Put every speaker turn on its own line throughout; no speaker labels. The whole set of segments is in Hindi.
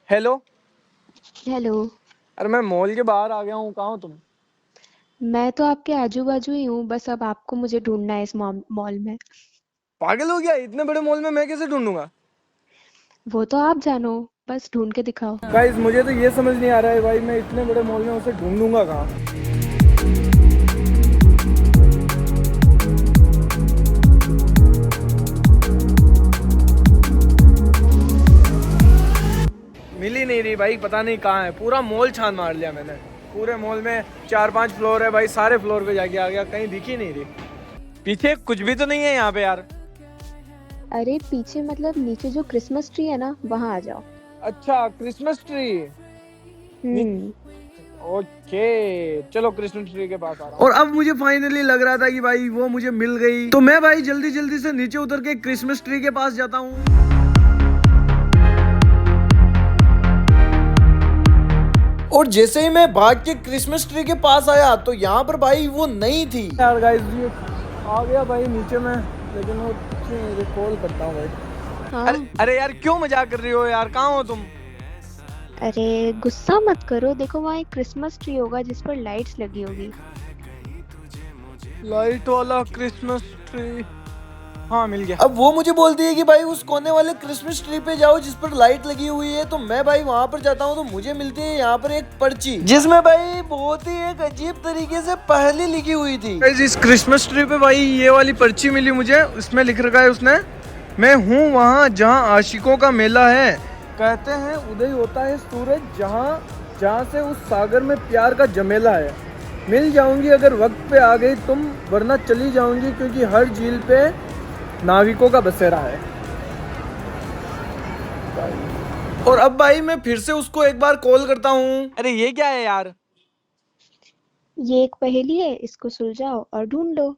हेलो।
हेलो।
अरे मैं मॉल के बाहर आ गया हूँ, कहाँ हो तुम?
मैं तो आपके आजू बाजू ही हूँ, बस अब आपको मुझे ढूंढना है इस मॉल में।
पागल हो गया? इतने बड़े मॉल में मैं कैसे ढूंढूंगा?
वो तो आप जानो, बस ढूंढ के दिखाओ।
गाइस मुझे तो ये समझ नहीं आ रहा है भाई, मैं इतने बड़े मॉल में उसे ढूंढूंगा कहाँ? मिल ही नहीं रही भाई, पता नहीं कहाँ है। पूरा मॉल छान मार लिया मैंने। पूरे मॉल में 4-5 फ्लोर है भाई, सारे फ्लोर पे जाके आ गया, कहीं दिख ही नहीं रही। पीछे कुछ भी तो नहीं है यहाँ पे यार।
अरे पीछे मतलब नीचे जो क्रिसमस ट्री है ना, वहां आ जाओ।
अच्छा, क्रिसमस ट्री।
हम्म।
ओके, चलो क्रिसमस ट्री के पास आ रहा हूँ। और अब मुझे फाइनली लग रहा था कि भाई वो मुझे मिल गई, तो मैं भाई जल्दी जल्दी से नीचे उतर के क्रिसमस ट्री के पास जाता हूँ। और जैसे ही मैं भाग के क्रिसमस ट्री के पास आया तो यहाँ पर भाई वो नहीं थी यार। गाइस ये आ गया भाई नीचे में, लेकिन वो कॉल करता हूँ भाई। अरे
हाँ।
अरे यार, क्यों मजाक कर रही हो यार? कहाँ हो तुम?
अरे गुस्सा मत करो, देखो वहाँ एक क्रिसमस ट्री होगा जिस पर लाइट्स लगी होगी।
लाइट वाला क्रिसमस ट्री? हाँ मिल गया। अब वो मुझे बोलती है कि भाई उस कोने वाले क्रिसमस ट्री पे जाओ जिस पर लाइट लगी हुई है, तो मैं भाई वहाँ पर जाता हूँ तो मुझे मिलती है यहाँ पर एक पर्ची, जिसमें भाई बहुत ही एक अजीब तरीके से पहले लिखी हुई थी। इस क्रिसमस ट्री पे भाई ये वाली पर्ची मिली मुझे, इसमें लिख रखा है उसने, मैं हूँ वहाँ जहाँ आशिकों का मेला है, कहते हैं उदय होता है सूरज जहाँ जहाँ से उस सागर में प्यार का जमेला है, मिल जाऊंगी अगर वक्त पे आ गई तुम, वरना चली जाऊंगी क्योंकि हर झील पे नाविकों का बसेरा है। और अब भाई मैं फिर से उसको एक बार कॉल करता हूँ। अरे ये क्या है यार?
ये एक पहेली है, इसको सुलझाओ और ढूंढ लो।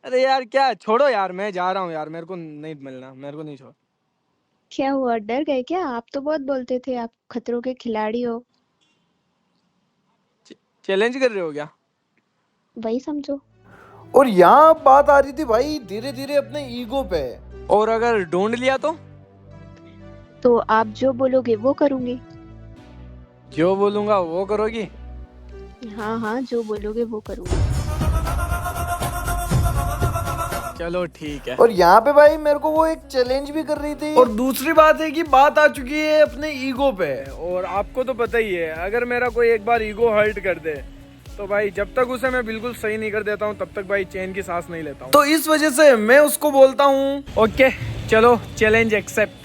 अरे यार क्या, छोड़ो यार, मैं जा रहा हूँ यार, मेरे को नहीं मिलना, मेरे को नहीं छोड़।
क्या हुआ, डर गए क्या? आप तो बहुत बोलते थे, आप खतरों के खिलाड़ी हो।
चैलेंज कर रहे हो क्या?
वही समझो।
और यहाँ बात आ रही थी भाई धीरे धीरे अपने ईगो पे। और अगर ढूंढ लिया
तो आप जो बोलोगे वो करूंगी।
जो बोलूंगा वो करोगी?
हाँ हाँ, जो बोलोगे वो करूंगी।
चलो ठीक है। और यहाँ पे भाई मेरे को वो एक चैलेंज भी कर रही थी। और दूसरी बात है कि बात आ चुकी है अपने ईगो पे, और आपको तो पता ही है, अगर मेरा कोई एक बार ईगो हर्ट कर दे तो भाई जब तक उसे मैं बिल्कुल सही नहीं कर देता हूँ तब तक भाई चैन की सांस नहीं लेता हूँ। तो इस वजह से मैं उसको बोलता हूँ ओके चलो चैलेंज एक्सेप्ट।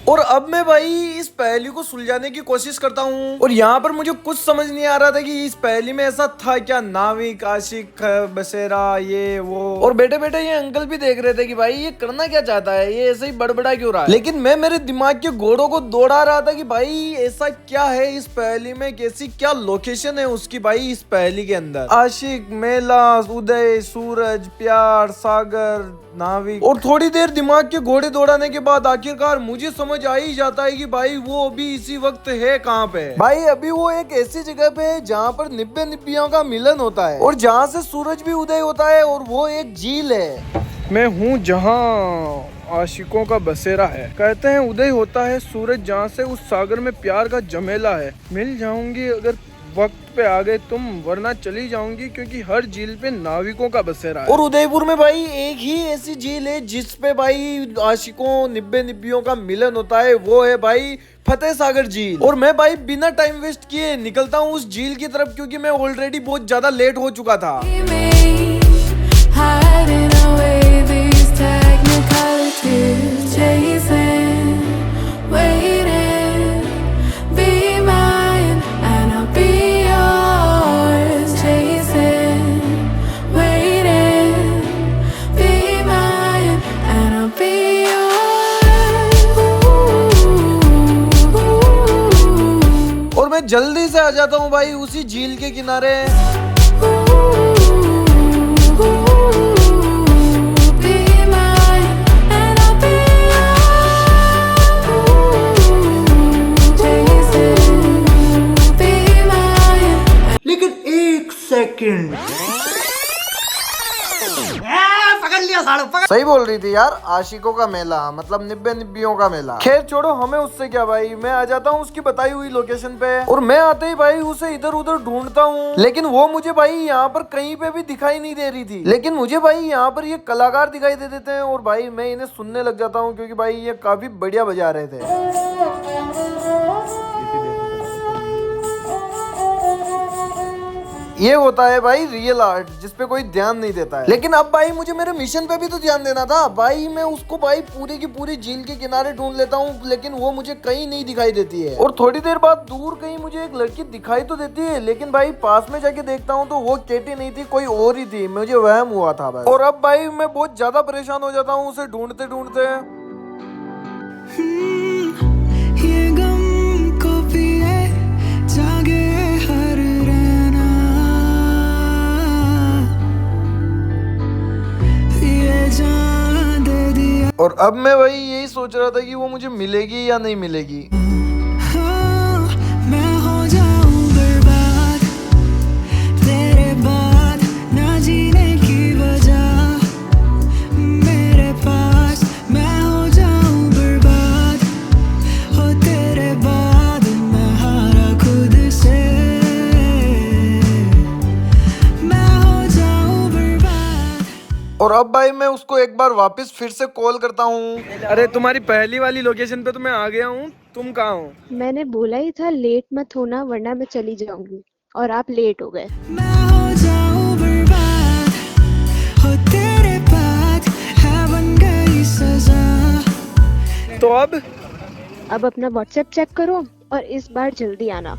और अब मैं भाई इस पहेली को सुलझाने की कोशिश करता हूँ, और यहाँ पर मुझे कुछ समझ नहीं आ रहा था कि इस पहेली में ऐसा था क्या, नाविक, आशिक, बसेरा, ये वो। और बेटे बेटे ये अंकल भी देख रहे थे कि भाई ये करना क्या चाहता है, ये ऐसे ही बड़बड़ा क्यों रहा है। लेकिन मैं मेरे दिमाग के घोड़ों को दौड़ा रहा था कि भाई ऐसा क्या है इस पहेली में, कैसी क्या लोकेशन है उसकी भाई इस पहेली के अंदर। आशिक, मेला, उदय, सूरज, प्यार, सागर, नाविक। और थोड़ी देर दिमाग के घोड़े दौड़ाने के बाद आखिरकार मुझे समझ आ ही जाता है कि भाई वो अभी इसी वक्त है कहाँ पे। भाई अभी वो एक ऐसी जगह पे है जहाँ पर निब्बे निब्बियों का मिलन होता है और जहाँ से सूरज भी उदय होता है, और वो एक झील है। मैं हूँ जहाँ आशिकों का बसेरा है, कहते हैं उदय होता है सूरज जहाँ से उस सागर में प्यार का जमेला है, मिल जाऊंगी अगर वक्त पे आ गए तुम, वरना चली जाऊंगी क्योंकि हर झील पे नाविकों का बसेरा है। और उदयपुर में भाई एक ही ऐसी झील है जिस पे भाई आशिकों, निब्बे निब्बियों का मिलन होता है, वो है भाई फतेह सागर झील। और मैं भाई बिना टाइम वेस्ट किए निकलता हूँ उस झील की तरफ, क्योंकि मैं ऑलरेडी बहुत ज्यादा लेट हो चुका था। और मैं जल्दी से आ जाता हूँ भाई उसी झील के किनारे। लेकिन एक सेकंड, पकड़ लिया सही बोल रही थी यार, आशिकों का मेला मतलब निब्बे निब्बियों का मेला। खैर छोड़ो, हमें उससे क्या भाई, मैं आ जाता हूँ उसकी बताई हुई लोकेशन पे और मैं आते ही भाई उसे इधर उधर ढूंढता हूँ, लेकिन वो मुझे भाई यहाँ पर कहीं पे भी दिखाई नहीं दे रही थी। लेकिन मुझे भाई यहाँ पर ये कलाकार दिखाई दे देते हैं और भाई मैं इन्हें सुनने लग जाता हूँ क्योंकि भाई ये काफी बढ़िया बजा रहे थे। ये होता है भाई रियल आर्ट जिसपे कोई ध्यान नहीं देता है। लेकिन अब भाई मुझे मेरे मिशन पे भी तो ध्यान देना था भाई। मैं उसको भाई पूरी की पूरी झील के किनारे ढूंढ लेता हूँ लेकिन वो मुझे कहीं नहीं दिखाई देती है। और थोड़ी देर बाद दूर कहीं मुझे एक लड़की दिखाई तो देती है, लेकिन भाई पास में जाके देखता हूँ तो वो केटी नहीं थी, कोई और ही थी। मुझे वहम हुआ था भाई। और अब भाई मैं बहुत ज्यादा परेशान हो जाता हूँ उसे ढूंढते ढूंढते। और अब मैं वही यही सोच रहा था कि वो मुझे मिलेगी या नहीं मिलेगी। मैं हो जाऊं बर्बाद तेरे बाद, ना जीने की वजह मेरे पास। मैं हो जाऊं बर्बाद हो तेरे बाद, मैं हारा खुद से। मैं हो जाऊं बर्बाद। और अब भाई मैं उसको एक बार वापस फिर से कॉल करता हूँ। अरे तुम्हारी पहली वाली लोकेशन पे तो मैं आ गया हूँ, तुम कहाँ हो?
मैंने बोला ही था लेट मत होना वरना मैं चली जाऊंगी, और आप लेट हो गए।
मैं हो जाऊं बर्बाद हो तेरे बाद, है बन गई सजा।
तो अब
अपना व्हाट्सएप चेक करो और इस बार जल्दी आना।